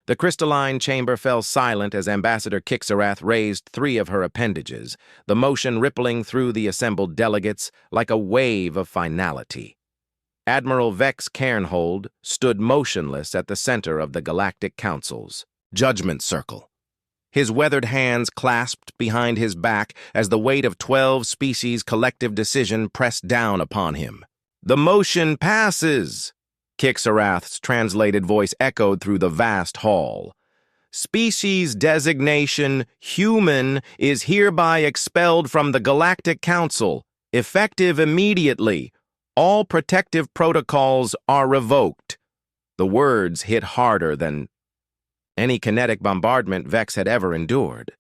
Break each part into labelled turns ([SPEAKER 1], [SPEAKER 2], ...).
[SPEAKER 1] The crystalline chamber fell silent as Ambassador Kixarath raised three of her appendages, the motion rippling through the assembled delegates like a wave of finality. Admiral Vex Cairnhold stood motionless at the center of the Galactic Council's judgment circle. His weathered hands clasped behind his back as the weight of 12 species' collective decision pressed down upon him. "The motion passes!" Kixarath's translated voice echoed through the vast hall. "Species designation human is hereby expelled from the Galactic Council, effective immediately. All protective protocols are revoked." The words hit harder than any kinetic bombardment Vex had ever endured.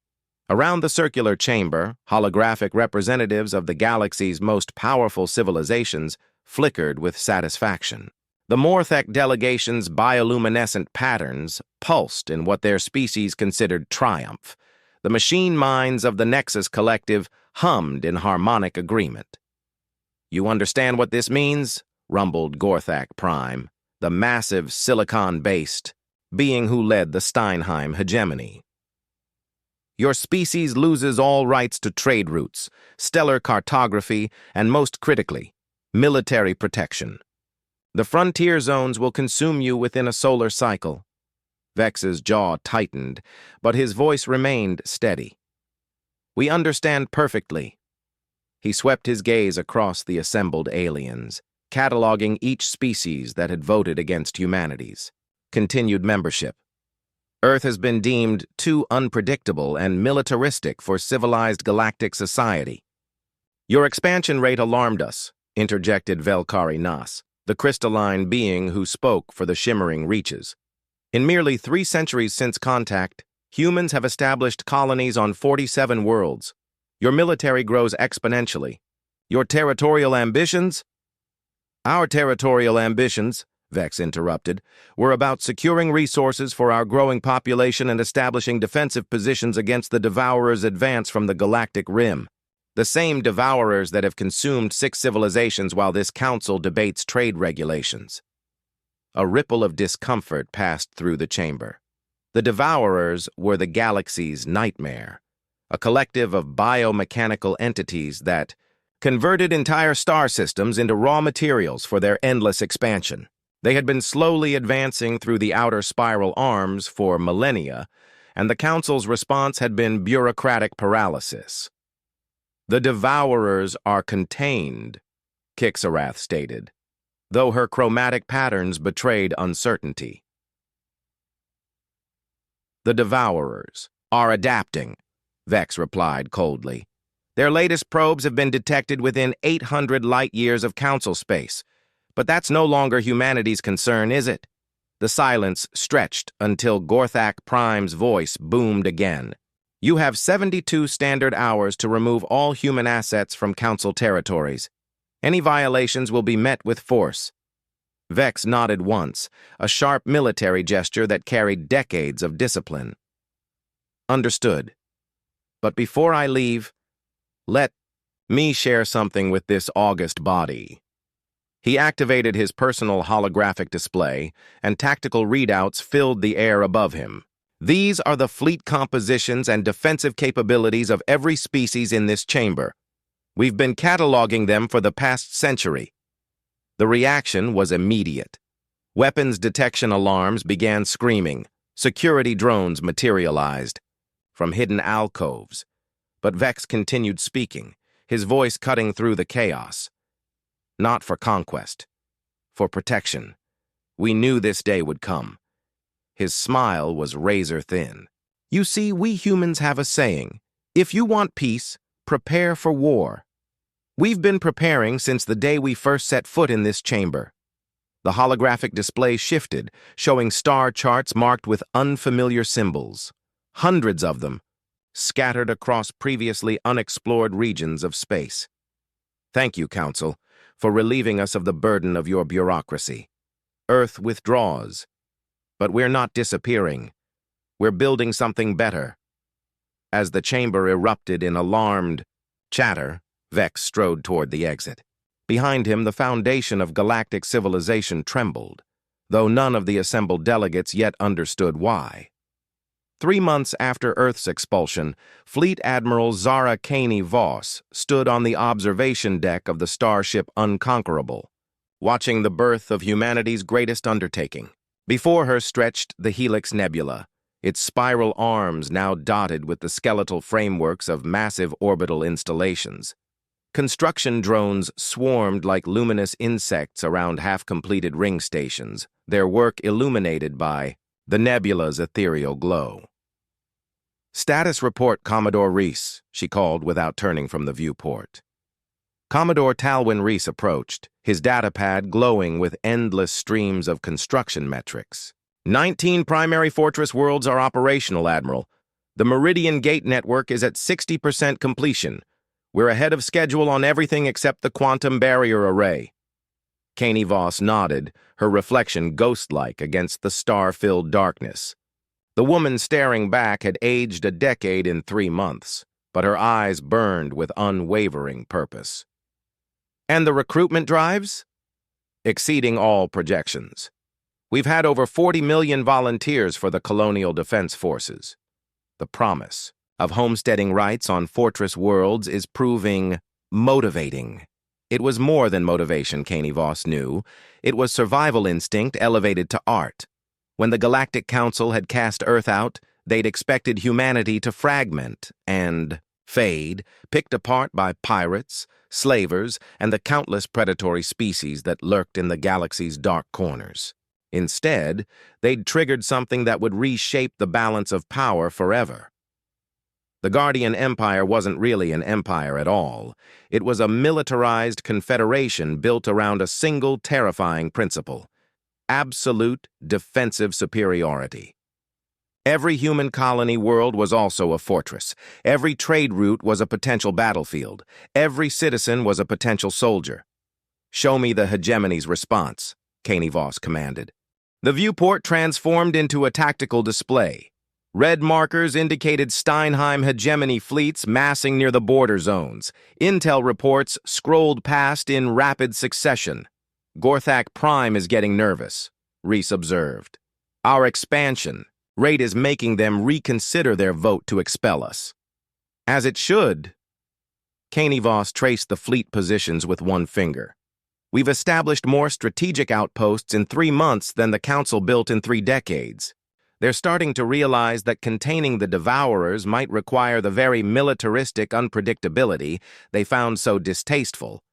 [SPEAKER 1] Around the circular chamber, holographic representatives of the galaxy's most powerful civilizations flickered with satisfaction. The Morthek delegation's bioluminescent patterns pulsed in what their species considered triumph. The machine minds of the Nexus Collective hummed in harmonic agreement. "You understand what this means?" rumbled Gorthak Prime, the massive silicon-based being who led the Steinheim hegemony. "Your species loses all rights to trade routes, stellar cartography, and most critically, military protection. The frontier zones will consume you within a solar cycle." Vex's jaw tightened, but his voice remained steady. "We understand perfectly." He swept his gaze across the assembled aliens, cataloging each species that had voted against humanity's continued membership. "Earth has been deemed too unpredictable and militaristic for civilized galactic society." "Your expansion rate alarmed us," interjected Velkari Nas, the crystalline being who spoke for the shimmering reaches. "In merely 3 centuries since contact, humans have established colonies on 47 worlds. Your military grows exponentially. Your territorial ambitions?" "Our territorial ambitions," Vex interrupted, "were about securing resources for our growing population and establishing defensive positions against the Devourers' advance from the galactic rim. The same Devourers that have consumed 6 civilizations while this council debates trade regulations." A ripple of discomfort passed through the chamber. The Devourers were the galaxy's nightmare, a collective of biomechanical entities that converted entire star systems into raw materials for their endless expansion. They had been slowly advancing through the outer spiral arms for millennia, and the Council's response had been bureaucratic paralysis. "The Devourers are contained," Kixarath stated, though her chromatic patterns betrayed uncertainty. "The Devourers are adapting," Vex replied coldly. "Their latest probes have been detected within 800 light-years of Council space. But that's no longer humanity's concern, is it?" The silence stretched until Gorthak Prime's voice boomed again. "You have 72 standard hours to remove all human assets from Council territories. Any violations will be met with force." Vex nodded once, a sharp military gesture that carried decades of discipline. "Understood. But before I leave, let me share something with this august body." He activated his personal holographic display, and tactical readouts filled the air above him. "These are the fleet compositions and defensive capabilities of every species in this chamber. We've been cataloging them for the past century." The reaction was immediate. Weapons detection alarms began screaming. Security drones materialized from hidden alcoves. But Vex continued speaking, his voice cutting through the chaos. "Not for conquest, for protection. We knew this day would come." His smile was razor-thin. "You see, we humans have a saying, if you want peace, prepare for war. We've been preparing since the day we first set foot in this chamber." The holographic display shifted, showing star charts marked with unfamiliar symbols. Hundreds of them, scattered across previously unexplored regions of space. "Thank you, Council, for relieving us of the burden of your bureaucracy. Earth withdraws, but we're not disappearing. We're building something better." As the chamber erupted in alarmed chatter, Vex strode toward the exit. Behind him, the foundation of galactic civilization trembled. though none of the assembled delegates yet understood why. 3 months after Earth's expulsion, Fleet Admiral Zara Caney Voss stood on the observation deck of the starship Unconquerable, watching the birth of humanity's greatest undertaking. Before her stretched the Helix Nebula, its spiral arms now dotted with the skeletal frameworks of massive orbital installations. Construction drones swarmed like luminous insects around half-completed ring stations, their work illuminated by the nebula's ethereal glow. "Status report, Commodore Reese," she called without turning from the viewport. Commodore Talwyn Reese approached, his datapad glowing with endless streams of construction metrics. 19 primary fortress worlds are operational, Admiral. The Meridian Gate network is at 60% completion. We're ahead of schedule on everything except the quantum barrier array. Caney Voss nodded, her reflection ghost-like against the star-filled darkness. The woman staring back had aged a decade in 3 months, but her eyes burned with unwavering purpose. "And the recruitment drives?" "Exceeding all projections. We've had over 40 million volunteers for the Colonial Defense Forces. The promise of homesteading rights on fortress worlds is proving motivating." It was more than motivation, Caney Voss knew. It was survival instinct elevated to art. When the Galactic Council had cast Earth out, they'd expected humanity to fragment and fade, picked apart by pirates, slavers, and the countless predatory species that lurked in the galaxy's dark corners. Instead, they'd triggered something that would reshape the balance of power forever. The Guardian Empire wasn't really an empire at all. It was a militarized confederation built around a single terrifying principle: absolute defensive superiority. Every human colony world was also a fortress. Every trade route was a potential battlefield. Every citizen was a potential soldier. "Show me the hegemony's response," Caney Voss commanded. The viewport transformed into a tactical display. Red markers indicated Steinheim hegemony fleets massing near the border zones. Intel reports scrolled past in rapid succession. "Gorthak Prime is getting nervous," Reese observed. "Our expansion rate is making them reconsider their vote to expel us." "As it should." Caney Voss traced the fleet positions with one finger. "We've established more strategic outposts in 3 months than the Council built in 3 decades. They're starting to realize that containing the Devourers might require the very militaristic unpredictability they found so distasteful."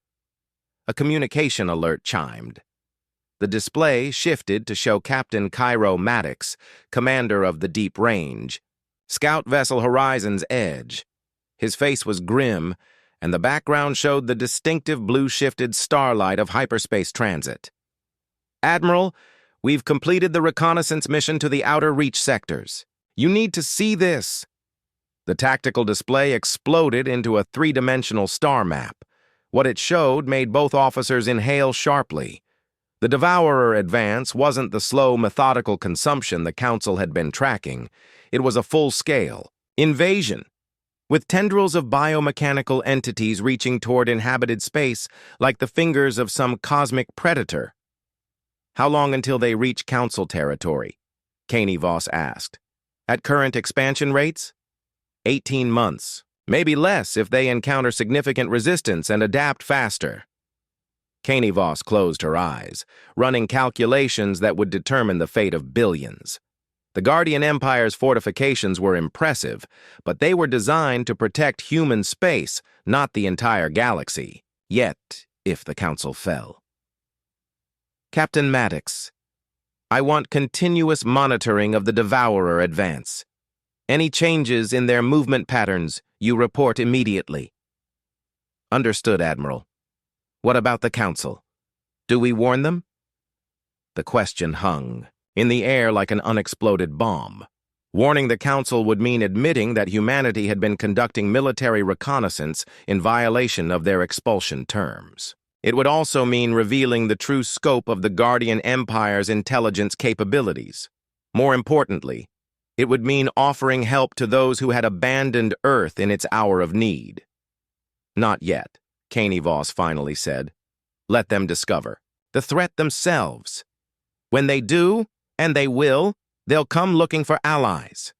[SPEAKER 1] A communication alert chimed. The display shifted to show Captain Cairo Maddox, commander of the Deep Range, Scout Vessel Horizon's Edge. His face was grim, and the background showed the distinctive blue-shifted starlight of hyperspace transit. "Admiral, we've completed the reconnaissance mission to the outer reach sectors. You need to see this." The tactical display exploded into a 3-dimensional star map. What it showed made both officers inhale sharply. The Devourer advance wasn't the slow, methodical consumption the Council had been tracking. It was a full-scale invasion, with tendrils of biomechanical entities reaching toward inhabited space like the fingers of some cosmic predator. "How long until they reach Council territory?" Caney Voss asked. "At current expansion rates?" 18 months. Maybe less if they encounter significant resistance and adapt faster." Caney Voss closed her eyes, running calculations that would determine the fate of billions. The Guardian Empire's fortifications were impressive, but they were designed to protect human space, not the entire galaxy. Yet, if the Council fell. "Captain Maddox, I want continuous monitoring of the Devourer advance. Any changes in their movement patterns, you report immediately." "Understood, Admiral. What about the Council? Do we warn them?" The question hung in the air like an unexploded bomb. Warning the Council would mean admitting that humanity had been conducting military reconnaissance in violation of their expulsion terms. It would also mean revealing the true scope of the Guardian Empire's intelligence capabilities. More importantly, it would mean offering help to those who had abandoned Earth in its hour of need. "Not yet," Caney Voss finally said. "Let them discover the threat themselves." When they do, and they will, they'll come looking for allies.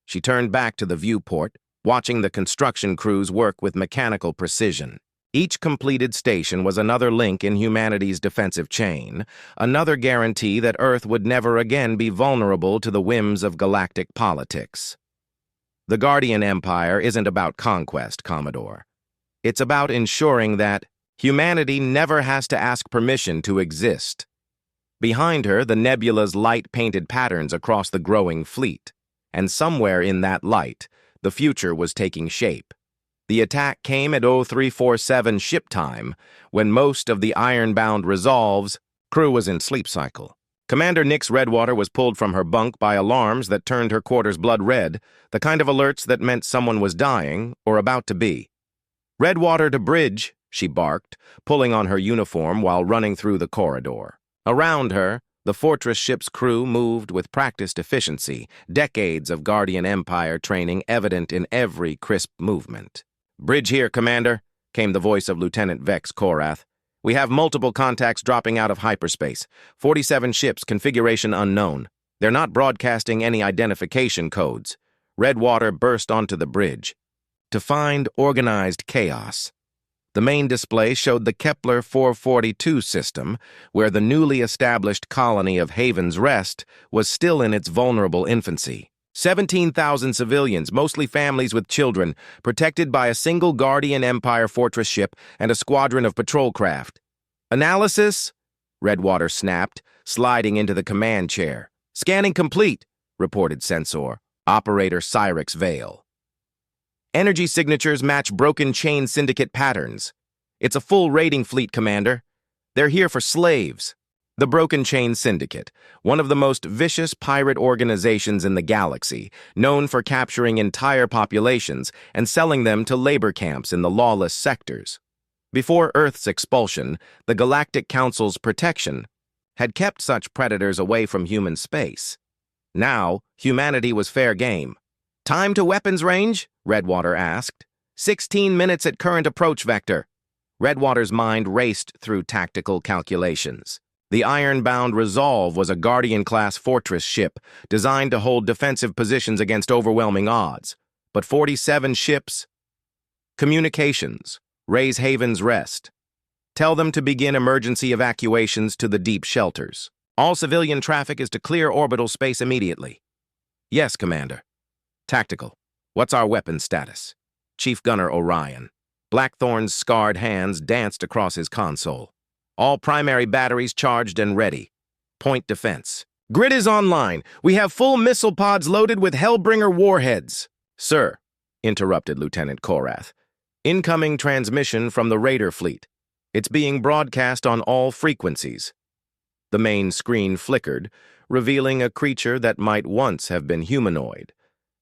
[SPEAKER 1] She turned back to the viewport, watching the construction crews work with mechanical precision. Each completed station was another link in humanity's defensive chain, another guarantee that Earth would never again be vulnerable to the whims of galactic politics. The Guardian Empire isn't about conquest, Commodore. It's about ensuring that humanity never has to ask permission to exist. Behind her, the nebula's light painted patterns across the growing fleet, and somewhere in that light, the future was taking shape. The attack came at 0347 ship time, when most of the iron-bound Resolve's crew was in sleep cycle. Commander Nix Redwater was pulled from her bunk by alarms that turned her quarters blood red, the kind of alerts that meant someone was dying or about to be. "Redwater to bridge," she barked, pulling on her uniform while running through the corridor. Around her, the Fortress ship's crew moved with practiced efficiency, decades of Guardian Empire training evident in every crisp movement. "Bridge here, Commander," came the voice of Lieutenant Vex Korath. "We have multiple contacts dropping out of hyperspace. 47 ships, configuration unknown. They're not broadcasting any identification codes." Redwater burst onto the bridge to find organized chaos. The main display showed the Kepler 442 system, where the newly established colony of Haven's Rest was still in its vulnerable infancy. 17,000 civilians, mostly families with children, protected by a single Guardian Empire Fortress ship and a squadron of patrol craft. "Analysis?" Redwater snapped, sliding into the command chair. "Scanning complete," reported Sensor, Operator Cyrix Vale. "Energy signatures match broken chain syndicate patterns. It's a full raiding fleet, Commander. They're here for slaves." The Broken Chain Syndicate, one of the most vicious pirate organizations in the galaxy, known for capturing entire populations and selling them to labor camps in the lawless sectors. Before Earth's expulsion, the Galactic Council's protection had kept such predators away from human space. Now, humanity was fair game. "Time to weapons range?" Redwater asked. 16 minutes at current approach vector." Redwater's mind raced through tactical calculations. The iron-bound Resolve was a Guardian-class Fortress ship designed to hold defensive positions against overwhelming odds. But 47 ships? Communications. Raise Haven's Rest. Tell them to begin emergency evacuations to the deep shelters. All civilian traffic is to clear orbital space immediately. "Yes, Commander." "Tactical. What's our weapons status?" Chief Gunner Orion. Blackthorn's scarred hands danced across his console. "All primary batteries charged and ready. Point defense. Grid is online. We have full missile pods loaded with Hellbringer warheads." "Sir," interrupted Lieutenant Korath, "incoming transmission from the Raider fleet. It's being broadcast on all frequencies." The main screen flickered, revealing a creature that might once have been humanoid.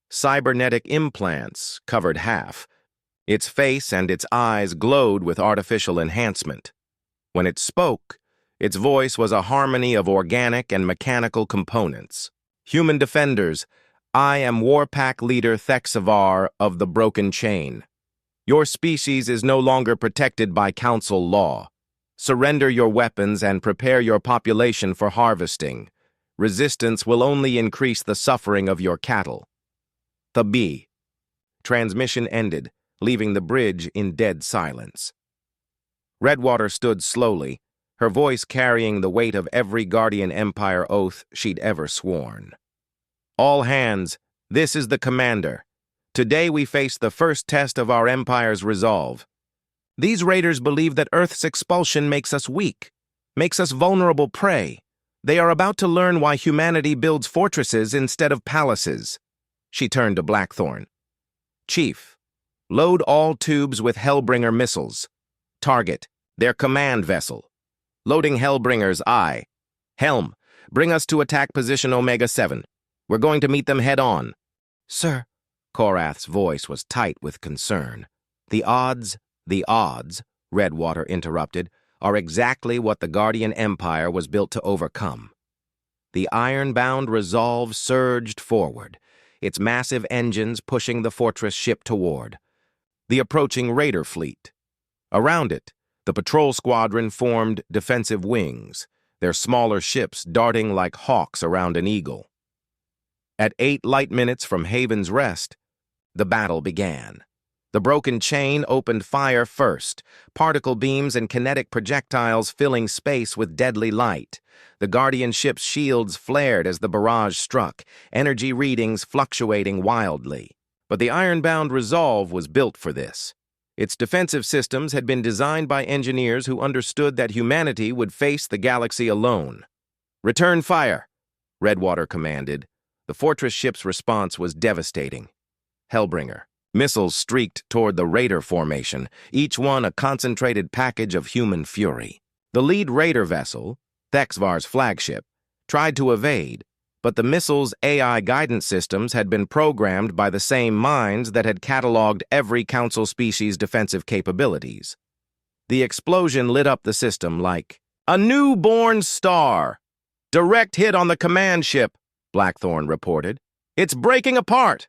[SPEAKER 1] Cybernetic implants covered half. Its face and its eyes glowed with artificial enhancement. When it spoke, its voice was a harmony of organic and mechanical components. "Human defenders, I am Warpack Leader Thexavar of the Broken Chain. Your species is no longer protected by Council law. Surrender your weapons and prepare your population for harvesting. Resistance will only increase the suffering of your cattle. The B." Transmission ended, leaving the bridge in dead silence. Redwater stood slowly, her voice carrying the weight of every Guardian Empire oath she'd ever sworn. "All hands, this is the Commander. Today we face the first test of our Empire's resolve. These raiders believe that Earth's expulsion makes us weak, makes us vulnerable prey. They are about to learn why humanity builds fortresses instead of palaces." She turned to Blackthorn. "Chief, load all tubes with Hellbringer missiles. Target, their command vessel. Loading Hellbringer's eye. Helm, bring us to attack position Omega-7. We're going to meet them head-on." "Sir." Korath's voice was tight with concern. The odds, Redwater interrupted, "are exactly what the Guardian Empire was built to overcome." The iron-bound Resolve surged forward, its massive engines pushing the Fortress ship toward the approaching Raider fleet. Around it, the patrol squadron formed defensive wings, their smaller ships darting like hawks around an eagle. At 8 light minutes from Haven's Rest, the battle began. The broken chain opened fire first, particle beams and kinetic projectiles filling space with deadly light. The Guardian ship's shields flared as the barrage struck, energy readings fluctuating wildly. But the iron-bound Resolve was built for this. Its defensive systems had been designed by engineers who understood that humanity would face the galaxy alone. "Return fire," Redwater commanded. The fortress ship's response was devastating. Hellbringer. Missiles streaked toward the Raider formation, each one a concentrated package of human fury. The lead Raider vessel, Thexvar's flagship, tried to evade, but the missile's AI guidance systems had been programmed by the same minds that had cataloged every Council species' defensive capabilities. The explosion lit up the system like a newborn star. "Direct hit on the command ship," Blackthorn reported. "It's breaking apart."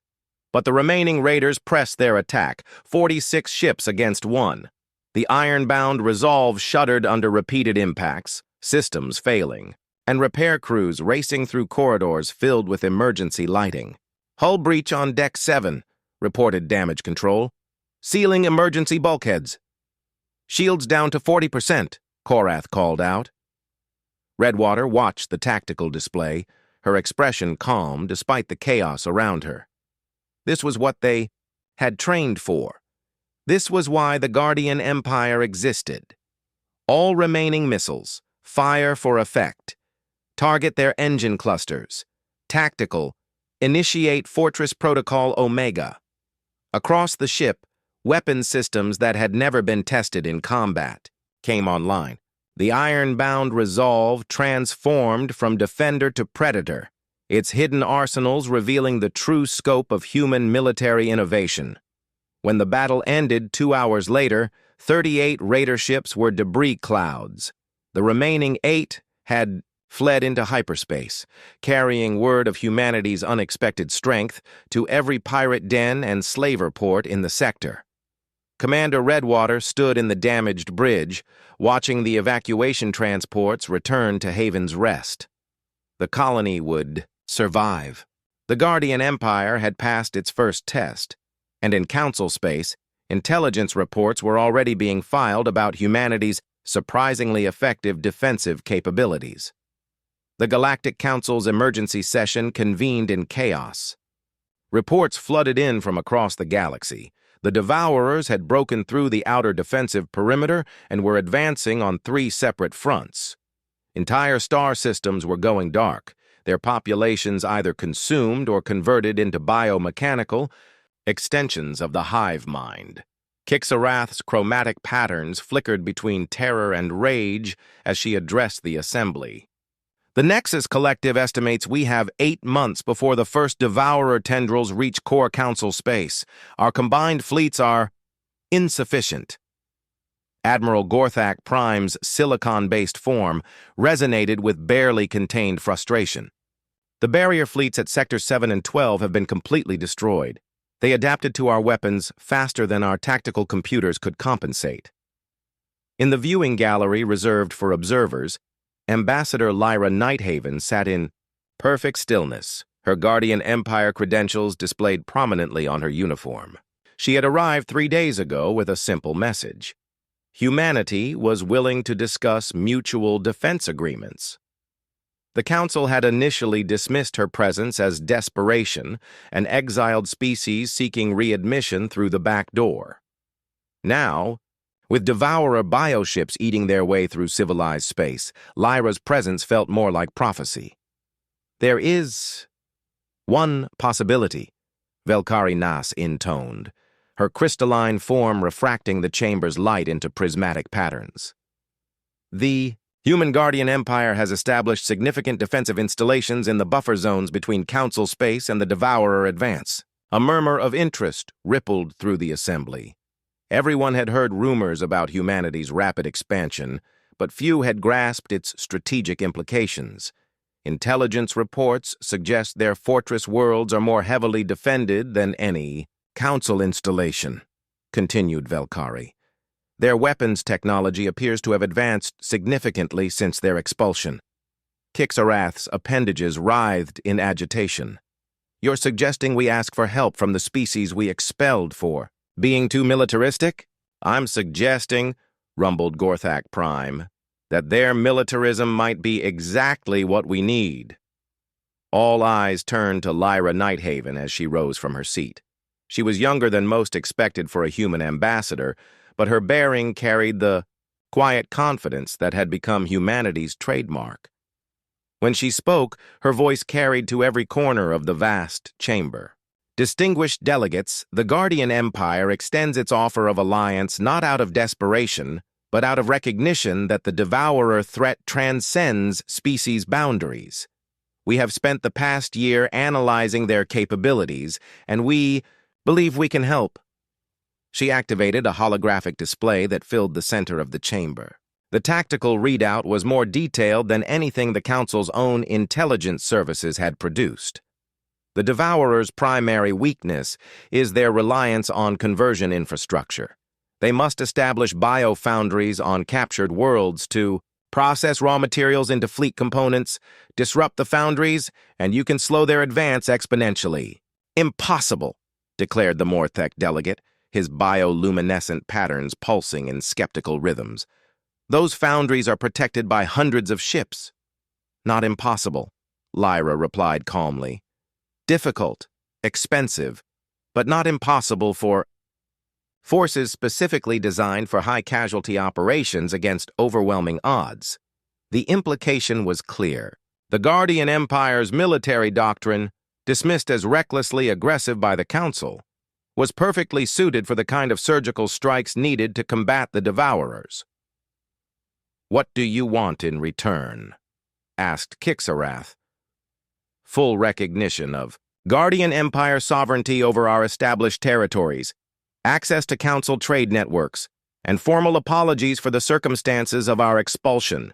[SPEAKER 1] But the remaining Raiders pressed their attack, 46 ships against 1. The iron-bound Resolve shuddered under repeated impacts, systems failing, and repair crews racing through corridors filled with emergency lighting. "Hull breach on Deck 7, reported Damage Control. "Sealing emergency bulkheads." "Shields down to 40%, Korath called out. Redwater watched the tactical display, her expression calm despite the chaos around her. This was what they had trained for. This was why the Guardian Empire existed. All remaining missiles, fire for effect. Target their engine clusters. Tactical, initiate Fortress Protocol Omega. Across the ship, weapon systems that had never been tested in combat came online. The iron-bound Resolve transformed from defender to predator, its hidden arsenals revealing the true scope of human military innovation. When the battle ended 2 hours later, 38 Raider ships were debris clouds. The remaining 8 had fled into hyperspace, carrying word of humanity's unexpected strength to every pirate den and slaver port in the sector. Commander Redwater stood in the damaged bridge, watching the evacuation transports return to Haven's Rest. The colony would survive. The Guardian Empire had passed its first test, and in Council space, intelligence reports were already being filed about humanity's surprisingly effective defensive capabilities. The Galactic Council's emergency session convened in chaos. Reports flooded in from across the galaxy. The Devourers had broken through the outer defensive perimeter and were advancing on 3 separate fronts. Entire star systems were going dark, their populations either consumed or converted into biomechanical extensions of the hive mind. Kixarath's chromatic patterns flickered between terror and rage as she addressed the assembly. "The Nexus Collective estimates we have 8 months before the first Devourer tendrils reach core Council space. Our combined fleets are insufficient." Admiral Gorthak Prime's silicon-based form resonated with barely contained frustration. "The barrier fleets at Sector 7 and 12 have been completely destroyed. They adapted to our weapons faster than our tactical computers could compensate." In the viewing gallery reserved for observers, Ambassador Lyra Nighthaven sat in perfect stillness, her Guardian Empire credentials displayed prominently on her uniform. She had arrived 3 days ago with a simple message. Humanity was willing to discuss mutual defense agreements. The Council had initially dismissed her presence as desperation, an exiled species seeking readmission through the back door. Now, with Devourer bioships eating their way through civilized space, Lyra's presence felt more like prophecy. "There is one possibility," Velkari Nas intoned, her crystalline form refracting the chamber's light into prismatic patterns. "The Human Guardian Empire has established significant defensive installations in the buffer zones between Council space and the Devourer advance." A murmur of interest rippled through the assembly. Everyone had heard rumors about humanity's rapid expansion, but few had grasped its strategic implications. Intelligence reports suggest their fortress worlds are more heavily defended than any Council installation, continued Velkari. Their weapons technology appears to have advanced significantly since their expulsion. Kixarath's appendages writhed in agitation. You're suggesting we ask for help from the species we expelled for being too militaristic? I'm suggesting, rumbled Gorthak Prime, that their militarism might be exactly what we need. All eyes turned to Lyra Nighthaven as she rose from her seat. She was younger than most expected for a human ambassador, but her bearing carried the quiet confidence that had become humanity's trademark. When she spoke, her voice carried to every corner of the vast chamber. Distinguished delegates, the Guardian Empire extends its offer of alliance not out of desperation, but out of recognition that the Devourer threat transcends species boundaries. We have spent the past year analyzing their capabilities, and we believe we can help. She activated a holographic display that filled the center of the chamber. The tactical readout was more detailed than anything the Council's own intelligence services had produced. The Devourer's primary weakness is their reliance on conversion infrastructure. They must establish biofoundries on captured worlds to process raw materials into fleet components, disrupt the foundries, and you can slow their advance exponentially. Impossible, declared the Morthek delegate, his bioluminescent patterns pulsing in skeptical rhythms. Those foundries are protected by hundreds of ships. Not impossible, Lyra replied calmly. Difficult, expensive, but not impossible for forces specifically designed for high-casualty operations against overwhelming odds. The implication was clear. The Guardian Empire's military doctrine, dismissed as recklessly aggressive by the Council, was perfectly suited for the kind of surgical strikes needed to combat the Devourers. "What do you want in return?" asked Kixarath. Full recognition of Guardian Empire sovereignty over our established territories, access to Council trade networks, and formal apologies for the circumstances of our expulsion.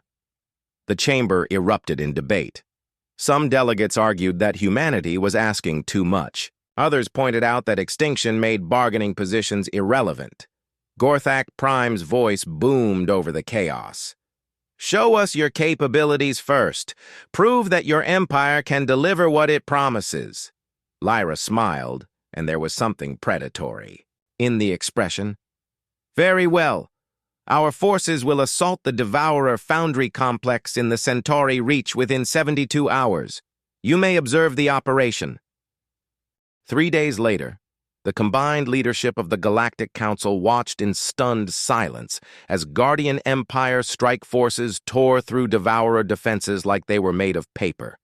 [SPEAKER 1] The chamber erupted in debate. Some delegates argued that humanity was asking too much. Others pointed out that extinction made bargaining positions irrelevant. Gorthak Prime's voice boomed over the chaos. "Show us your capabilities first. Prove that your empire can deliver what it promises." Lyra smiled, and there was something predatory in the expression. "Very well. Our forces will assault the Devourer Foundry Complex in the Centauri Reach within 72 hours. You may observe the operation." 3 days later, the combined leadership of the Galactic Council watched in stunned silence as Guardian Empire strike forces tore through Devourer defenses like they were made of paper.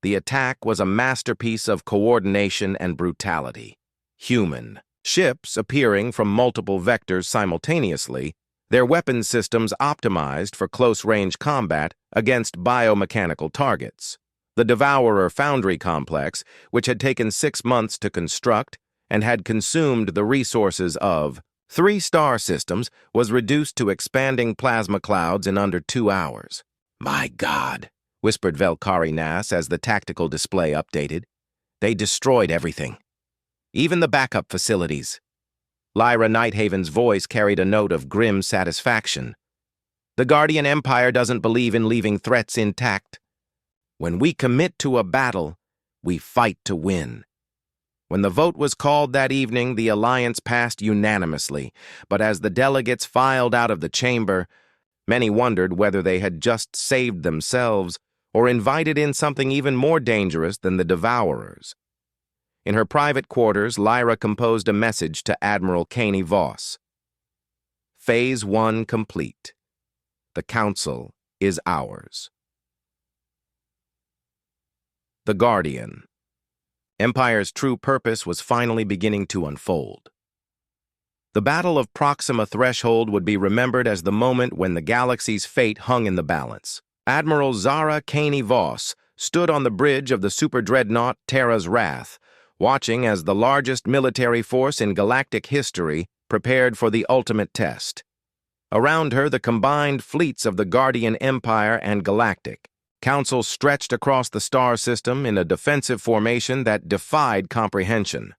[SPEAKER 1] The attack was a masterpiece of coordination and brutality. Human ships appearing from multiple vectors simultaneously, their weapons systems optimized for close-range combat against biomechanical targets. The Devourer Foundry Complex, which had taken 6 months to construct and had consumed the resources of 3 star systems, was reduced to expanding plasma clouds in under 2 hours. "My God," whispered Velkari Nass as the tactical display updated. "They destroyed everything. Even the backup facilities." Lyra Nighthaven's voice carried a note of grim satisfaction. "The Guardian Empire doesn't believe in leaving threats intact. When we commit to a battle, we fight to win." When the vote was called that evening, the alliance passed unanimously, but as the delegates filed out of the chamber, many wondered whether they had just saved themselves or invited in something even more dangerous than the Devourers. In her private quarters, Lyra composed a message to Admiral Caney Voss. Phase 1 complete. The Council is ours. The Guardian. Empire's true purpose was finally beginning to unfold. The Battle of Proxima Threshold would be remembered as the moment when the galaxy's fate hung in the balance. Admiral Zara Caney Voss stood on the bridge of the super-dreadnought Terra's Wrath, watching as the largest military force in galactic history prepared for the ultimate test. Around her, the combined fleets of the Guardian Empire and Galactic Council stretched across the star system in a defensive formation that defied comprehension.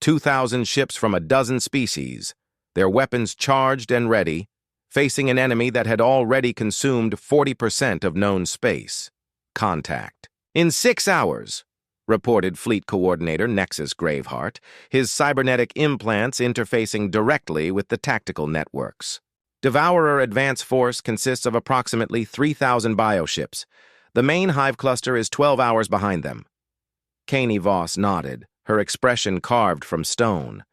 [SPEAKER 1] 2,000 ships from a dozen species, their weapons charged and ready, facing an enemy that had already consumed 40% of known space. Contact. In 6 hours, reported Fleet Coordinator Nexus Graveheart, his cybernetic implants interfacing directly with the tactical networks. Devourer Advance Force consists of approximately 3,000 bioships. The main hive cluster is 12 hours behind them. Caney Voss nodded, her expression carved from stone.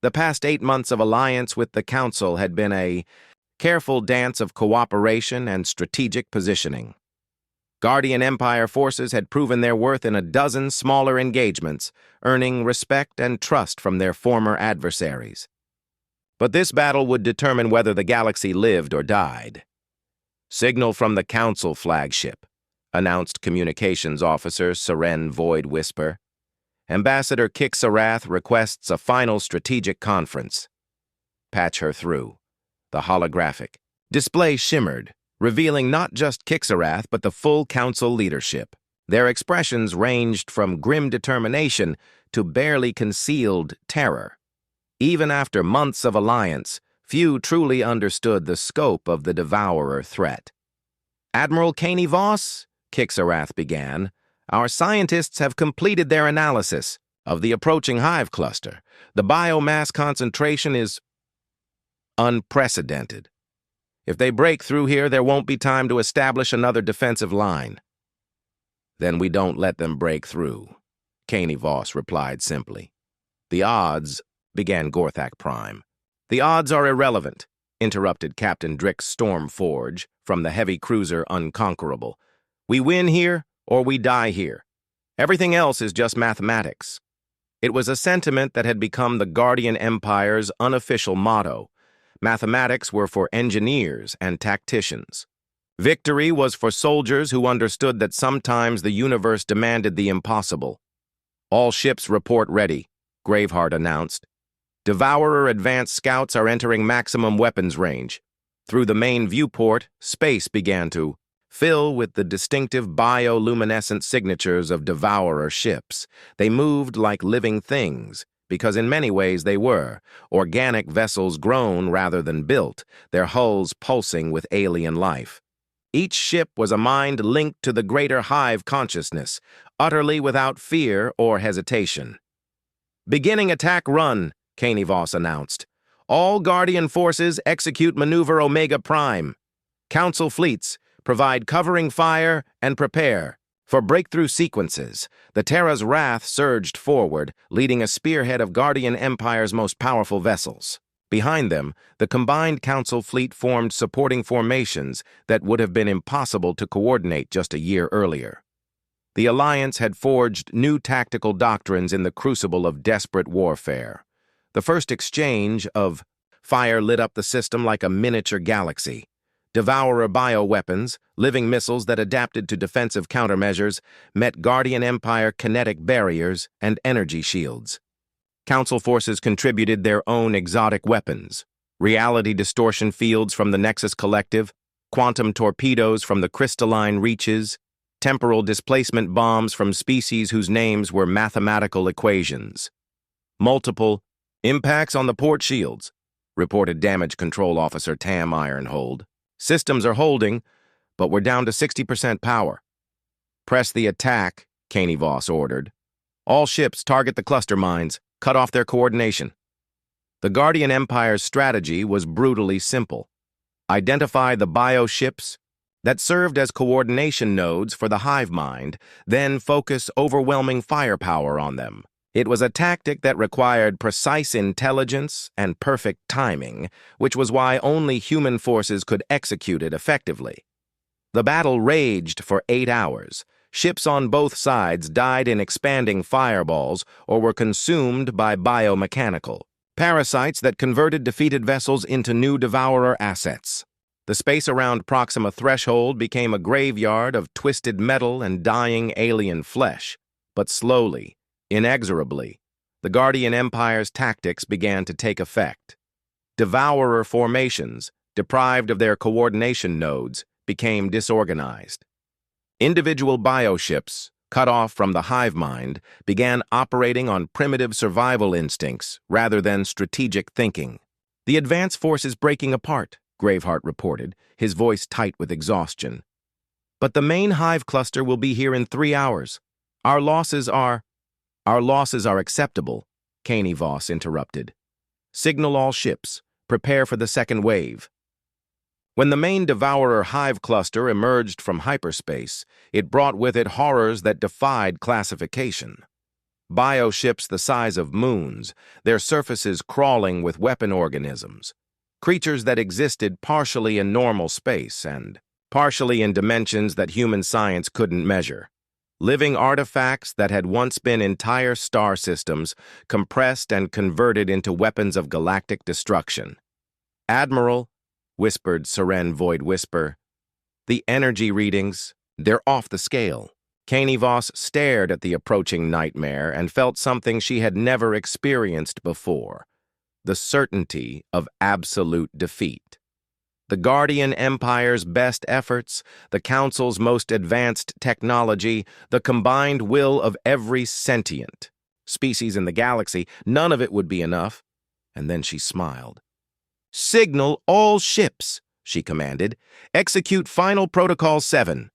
[SPEAKER 1] The past 8 months of alliance with the Council had been a careful dance of cooperation and strategic positioning. Guardian Empire forces had proven their worth in a dozen smaller engagements, earning respect and trust from their former adversaries. But this battle would determine whether the galaxy lived or died. "Signal from the Council flagship," announced Communications Officer Seren Void Whisper. "Ambassador Kixarath requests a final strategic conference." "Patch her through." The holographic display shimmered, revealing not just Kixarath but the full Council leadership. Their expressions ranged from grim determination to barely concealed terror. Even after months of alliance, few truly understood the scope of the Devourer threat. "Admiral Caney Voss," Kixarath began, "our scientists have completed their analysis of the approaching hive cluster. The biomass concentration is unprecedented. If they break through here, there won't be time to establish another defensive line." "Then we don't let them break through," Caney Voss replied simply. "The odds," began Gorthak Prime. "The odds are irrelevant," interrupted Captain Drix Stormforge from the heavy cruiser Unconquerable. "We win here or we die here. Everything else is just mathematics." It was a sentiment that had become the Guardian Empire's unofficial motto. Mathematics were for engineers and tacticians. Victory was for soldiers who understood that sometimes the universe demanded the impossible. "All ships report ready," Graveheart announced. "Devourer advanced scouts are entering maximum weapons range." Through the main viewport, space began to fill with the distinctive bioluminescent signatures of Devourer ships. They moved like living things, because in many ways they were, organic vessels grown rather than built, their hulls pulsing with alien life. Each ship was a mind linked to the greater hive consciousness, utterly without fear or hesitation. "Beginning attack run," Caney Voss announced. "All Guardian forces execute Maneuver Omega Prime. Council fleets, provide covering fire and prepare." For breakthrough sequences, the Terra's Wrath surged forward, leading a spearhead of Guardian Empire's most powerful vessels. Behind them, the combined Council fleet formed supporting formations that would have been impossible to coordinate just a year earlier. The Alliance had forged new tactical doctrines in the crucible of desperate warfare. The first exchange of fire lit up the system like a miniature galaxy. Devourer bioweapons, living missiles that adapted to defensive countermeasures, met Guardian Empire kinetic barriers and energy shields. Council forces contributed their own exotic weapons: reality distortion fields from the Nexus Collective, quantum torpedoes from the crystalline reaches, temporal displacement bombs from species whose names were mathematical equations. "Multiple impacts on the port shields," reported Damage Control Officer Tam Ironhold. "Systems are holding, but we're down to 60% power." "Press the attack," Caney Voss ordered. "All ships target the cluster mines, cut off their coordination." The Guardian Empire's strategy was brutally simple. Identify the bioships that served as coordination nodes for the hive mind, then focus overwhelming firepower on them. It was a tactic that required precise intelligence and perfect timing, which was why only human forces could execute it effectively. The battle raged for 8 hours. Ships on both sides died in expanding fireballs or were consumed by biomechanical parasites that converted defeated vessels into new Devourer assets. The space around Proxima Threshold became a graveyard of twisted metal and dying alien flesh, but slowly, inexorably, the Guardian Empire's tactics began to take effect. Devourer formations, deprived of their coordination nodes, became disorganized. Individual bioships, cut off from the hive mind, began operating on primitive survival instincts rather than strategic thinking. "The advance force is breaking apart," Graveheart reported, his voice tight with exhaustion. But the main hive cluster will be here in 3 hours. Our losses are acceptable, Caney Voss interrupted. Signal all ships. Prepare for the second wave. When the main Devourer hive cluster emerged from hyperspace, it brought with it horrors that defied classification. Bioships the size of moons, their surfaces crawling with weapon organisms. Creatures that existed partially in normal space and partially in dimensions that human science couldn't measure. Living artifacts that had once been entire star systems, compressed and converted into weapons of galactic destruction. Admiral, whispered Seren Void Whisper, the energy readings, they're off the scale. Caney Voss stared at the approaching nightmare and felt something she had never experienced before, the certainty of absolute defeat. The Guardian Empire's best efforts, the Council's most advanced technology, the combined will of every sentient species in the galaxy, none of it would be enough. And then she smiled. Signal all ships, she commanded. Execute Final Protocol 7.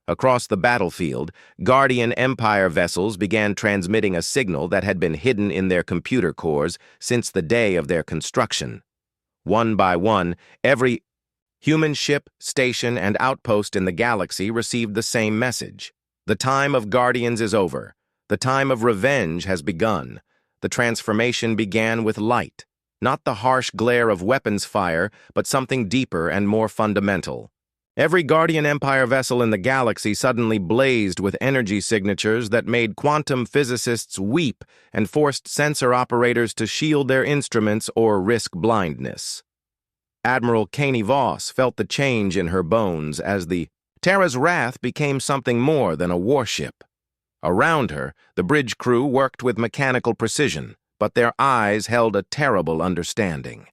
[SPEAKER 1] Across the battlefield, Guardian Empire vessels began transmitting a signal that had been hidden in their computer cores since the day of their construction. One by one, every human ship, station, and outpost in the galaxy received the same message. The time of Guardians is over. The time of revenge has begun. The transformation began with light. Not the harsh glare of weapons fire, but something deeper and more fundamental. Every Guardian Empire vessel in the galaxy suddenly blazed with energy signatures that made quantum physicists weep and forced sensor operators to shield their instruments or risk blindness. Admiral Caney Voss felt the change in her bones as the Terra's Wrath became something more than a warship. Around her, the bridge crew worked with mechanical precision, but their eyes held a terrible understanding.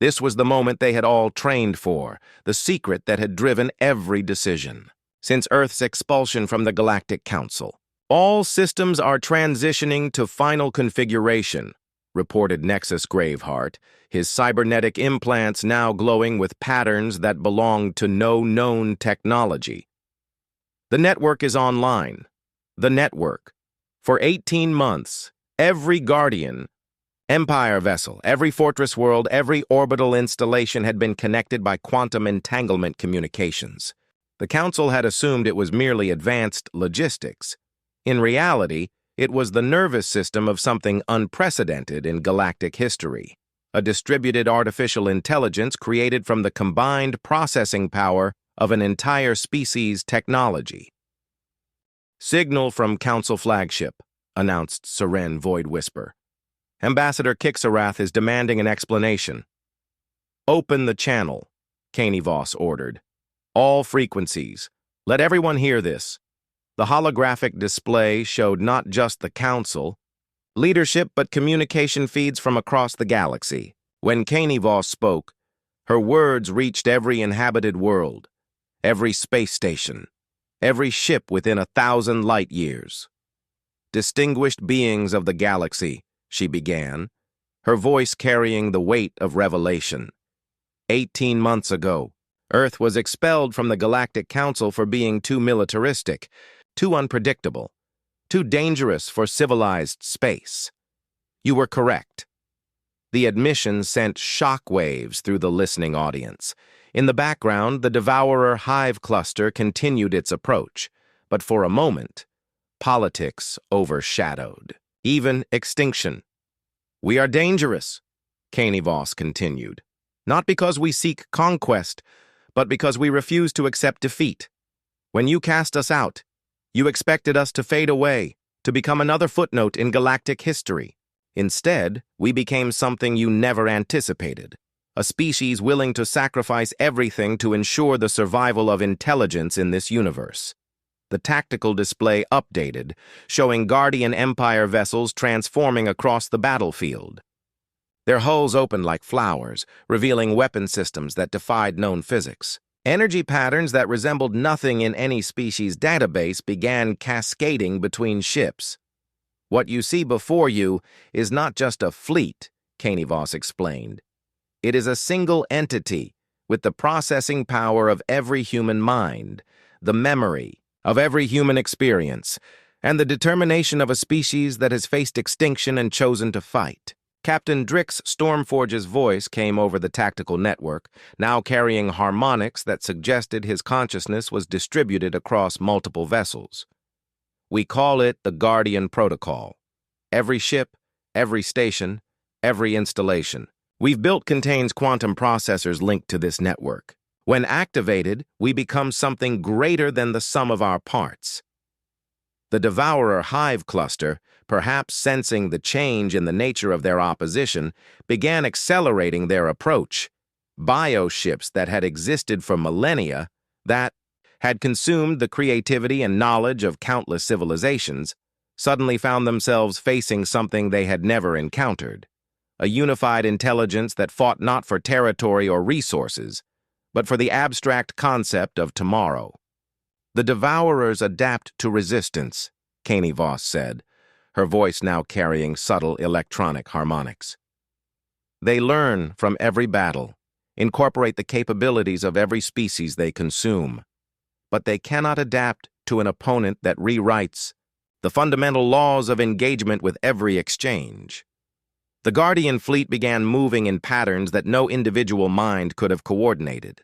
[SPEAKER 1] This was the moment they had all trained for, the secret that had driven every decision. Since Earth's expulsion from the Galactic Council, all systems are transitioning to final configuration, reported Nexus Graveheart, his cybernetic implants now glowing with patterns that belonged to no known technology. The network is online. The network. For 18 months, every Guardian Empire vessel, every fortress world, every orbital installation had been connected by quantum entanglement communications. The Council had assumed it was merely advanced logistics. In reality, it was the nervous system of something unprecedented in galactic history, a distributed artificial intelligence created from the combined processing power of an entire species' technology. Signal from Council flagship, announced Seren Void Whisper. Ambassador Kixarath is demanding an explanation. Open the channel, Caney Voss ordered. All frequencies. Let everyone hear this. The holographic display showed not just the Council, leadership, but communication feeds from across the galaxy. When Caney Voss spoke, her words reached every inhabited world, every space station, every ship within 1,000 light years. Distinguished beings of the galaxy, she began, her voice carrying the weight of revelation. 18 months ago, Earth was expelled from the Galactic Council for being too militaristic, too unpredictable, too dangerous for civilized space. You were correct. The admission sent shockwaves through the listening audience. In the background, the Devourer hive cluster continued its approach, but for a moment, politics overshadowed. Even extinction. We are dangerous, Caney Voss continued, not because we seek conquest, but because we refuse to accept defeat. When you cast us out, you expected us to fade away, to become another footnote in galactic history. Instead, we became something you never anticipated, a species willing to sacrifice everything to ensure the survival of intelligence in this universe. The tactical display updated, showing Guardian Empire vessels transforming across the battlefield. Their hulls opened like flowers, revealing weapon systems that defied known physics. Energy patterns that resembled nothing in any species' database began cascading between ships. What you see before you is not just a fleet, Caney Voss explained. It is a single entity, with the processing power of every human mind, the memory of every human experience, and the determination of a species that has faced extinction and chosen to fight. Captain Drix Stormforge's voice came over the tactical network, now carrying harmonics that suggested his consciousness was distributed across multiple vessels. We call it the Guardian Protocol. Every ship, every station, every installation we've built contains quantum processors linked to this network. When activated, we become something greater than the sum of our parts. The Devourer Hive cluster, perhaps sensing the change in the nature of their opposition, began accelerating their approach. Bioships that had existed for millennia, that had consumed the creativity and knowledge of countless civilizations, suddenly found themselves facing something they had never encountered. A unified intelligence that fought not for territory or resources, but for the abstract concept of tomorrow. The Devourers adapt to resistance, Caney Voss said, her voice now carrying subtle electronic harmonics. They learn from every battle, incorporate the capabilities of every species they consume, but they cannot adapt to an opponent that rewrites the fundamental laws of engagement with every exchange. The Guardian fleet began moving in patterns that no individual mind could have coordinated.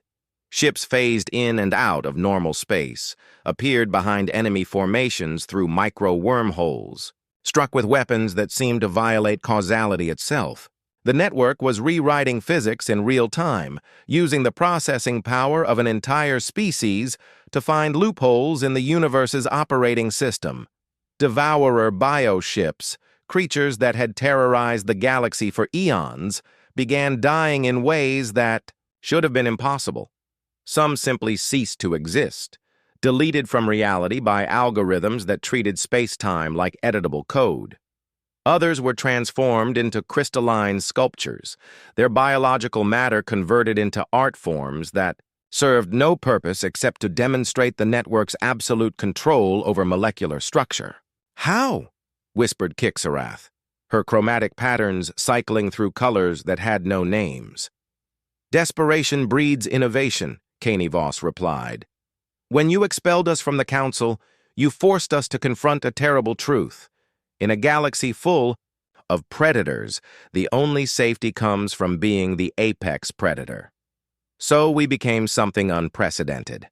[SPEAKER 1] Ships phased in and out of normal space, appeared behind enemy formations through micro-wormholes, struck with weapons that seemed to violate causality itself. The network was rewriting physics in real time, using the processing power of an entire species to find loopholes in the universe's operating system. Devourer bioships, creatures that had terrorized the galaxy for eons, began dying in ways that should have been impossible. Some simply ceased to exist, deleted from reality by algorithms that treated space-time like editable code. Others were transformed into crystalline sculptures, their biological matter converted into art forms that served no purpose except to demonstrate the network's absolute control over molecular structure. "How?" whispered Kixarath, her chromatic patterns cycling through colors that had no names. "Desperation breeds innovation," Caney Voss replied. "When you expelled us from the Council, you forced us to confront a terrible truth. In a galaxy full of predators, the only safety comes from being the apex predator. So we became something unprecedented.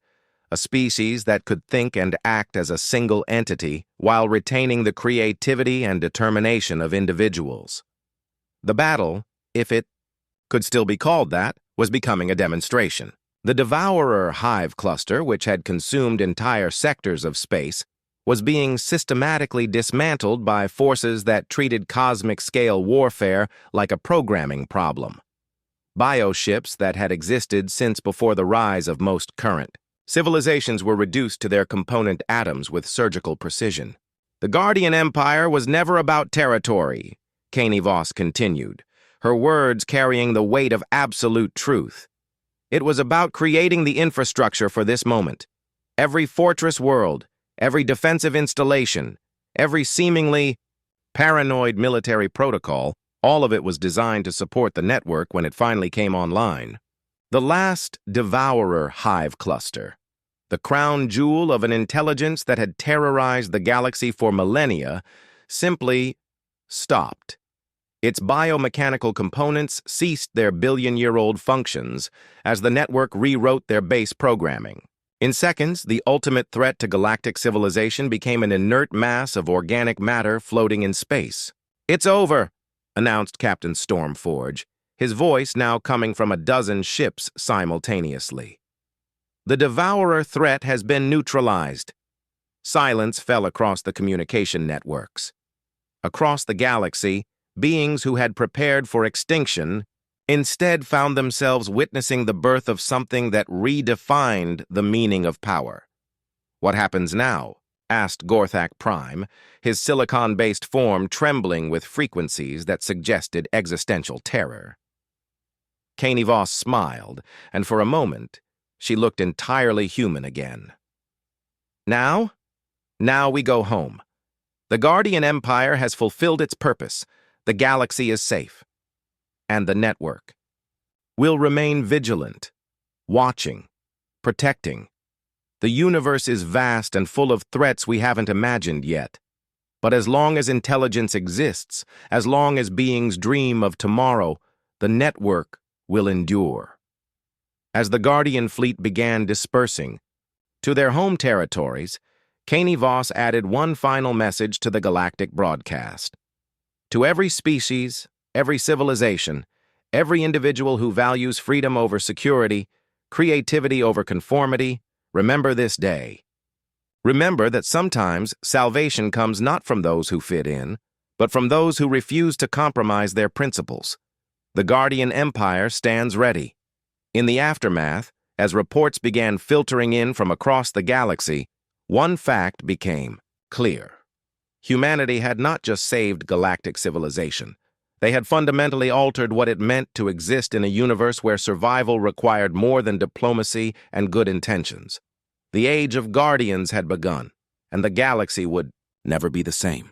[SPEAKER 1] A species that could think and act as a single entity while retaining the creativity and determination of individuals. The battle, if it could still be called that, was becoming a demonstration. The Devourer Hive cluster, which had consumed entire sectors of space, was being systematically dismantled by forces that treated cosmic-scale warfare like a programming problem. Bioships that had existed since before the rise of most current civilizations were reduced to their component atoms with surgical precision. "The Guardian Empire was never about territory," Caney Voss continued, her words carrying the weight of absolute truth. "It was about creating the infrastructure for this moment. Every fortress world, every defensive installation, every seemingly paranoid military protocol, all of it was designed to support the network when it finally came online. The last Devourer Hive cluster, the crown jewel of an intelligence that had terrorized the galaxy for millennia, simply stopped. Its biomechanical components ceased their billion-year-old functions as the network rewrote their base programming. In seconds, the ultimate threat to galactic civilization became an inert mass of organic matter floating in space. "It's over," announced Captain Stormforge, his voice now coming from a dozen ships simultaneously. "The Devourer threat has been neutralized." Silence fell across the communication networks. Across the galaxy, beings who had prepared for extinction instead found themselves witnessing the birth of something that redefined the meaning of power. "What happens now?" asked Gorthak Prime, his silicon-based form trembling with frequencies that suggested existential terror. Caney Voss smiled, and for a moment, she looked entirely human again. "Now? Now we go home. The Guardian Empire has fulfilled its purpose. The galaxy is safe. And the network will remain vigilant." watching, protecting. The universe is vast and full of threats we haven't imagined yet. But as long as intelligence exists, as long as beings dream of tomorrow, the network will endure. As the Guardian fleet began dispersing to their home territories, Caney Voss added one final message to the galactic broadcast. To every species, every civilization, every individual who values freedom over security, creativity over conformity, remember this day. Remember that sometimes salvation comes not from those who fit in, but from those who refuse to compromise their principles. The Guardian Empire stands ready. In the aftermath, as reports began filtering in from across the galaxy, one fact became clear. Humanity had not just saved galactic civilization. They had fundamentally altered what it meant to exist in a universe where survival required more than diplomacy and good intentions. The age of Guardians had begun, and the galaxy would never be the same.